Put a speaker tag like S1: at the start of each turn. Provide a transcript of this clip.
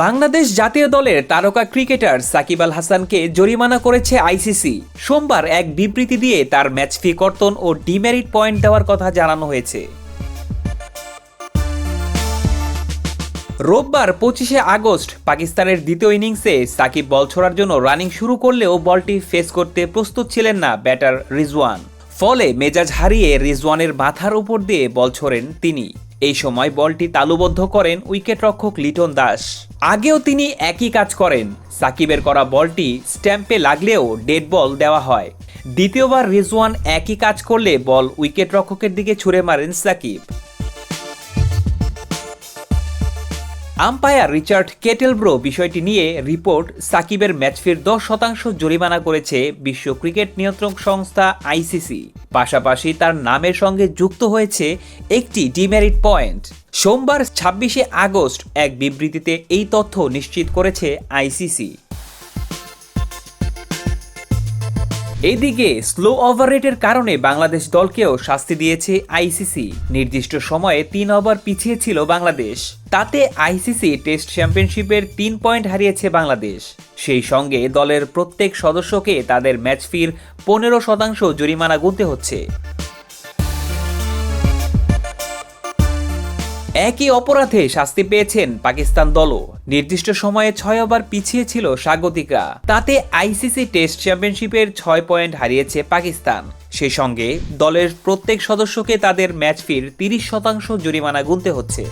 S1: বাংলাদেশ জাতীয় দলের তারকা ক্রিকেটার সাকিব আল হাসানকে জরিমানা করেছে আইসিসি। সোমবার এক বিবৃতি দিয়ে তার ম্যাচ ফি কর্তন ও ডিমেরিট পয়েন্ট দেওয়ার কথা জানানো হয়েছে। রোববার 25শে আগস্ট পাকিস্তানের দ্বিতীয় ইনিংসে সাকিব বল ছোড়ার জন্য রানিং শুরু করলেও বলটি ফেস করতে প্রস্তুত ছিলেন না ব্যাটার রিজওয়ান। ফলে মেজাজ হারিয়ে রিজওয়ানের মাথার উপর দিয়ে বল ছোড়েন তিনি। এই সময় বলটি তালুবদ্ধ করেন উইকেটরক্ষক লিটন দাস। আগেও তিনি একই কাজ করেন। সাকিবের করা বলটি স্ট্যাম্পে লাগলেও ডেড বল দেওয়া হয়। দ্বিতীয়বার রিজওয়ান একই কাজ করলে বল উইকেটরক্ষকের দিকে ছুড়ে মারেন সাকিব। আম্পায়ার রিচার্ড কেটেলব্রো বিষয়টি নিয়ে রিপোর্ট সাকিবের ম্যাচ ফির 10% জরিমানা করেছে বিশ্ব ক্রিকেট নিয়ন্ত্রক সংস্থা আইসিসি। পাশাপাশি তার নামের সঙ্গে যুক্ত হয়েছে একটি ডিমেরিট পয়েন্ট। সোমবার 26শে আগস্ট এক বিবৃতিতে এই তথ্য নিশ্চিত করেছে আইসিসি। এদিকে স্লো ওভার রেটের কারণে বাংলাদেশ দলকেও শাস্তি দিয়েছে আইসিসি। নির্দিষ্ট সময়ে 3 ওভার পিছিয়ে ছিল বাংলাদেশ। তাতে আইসিসি টেস্ট চ্যাম্পিয়নশিপের 3 পয়েন্ট হারিয়েছে বাংলাদেশ। সেই সঙ্গে দলের প্রত্যেক সদস্যকে তাদের ম্যাচ ফির 15% জরিমানা গুনতে হচ্ছে। একই অপরাধে শাস্তি পেয়েছেন পাকিস্তান দলও। নির্দিষ্ট সময়ে 6 ওভার পিছিয়ে ছিল স্বাগতিকরা। তাতে আইসিসি টেস্ট চ্যাম্পিয়নশিপের 6 পয়েন্ট হারিয়েছে পাকিস্তান। সেই সঙ্গে দলের প্রত্যেক সদস্যকে তাদের ম্যাচ ফির 30% জরিমানা গুনতে হচ্ছে।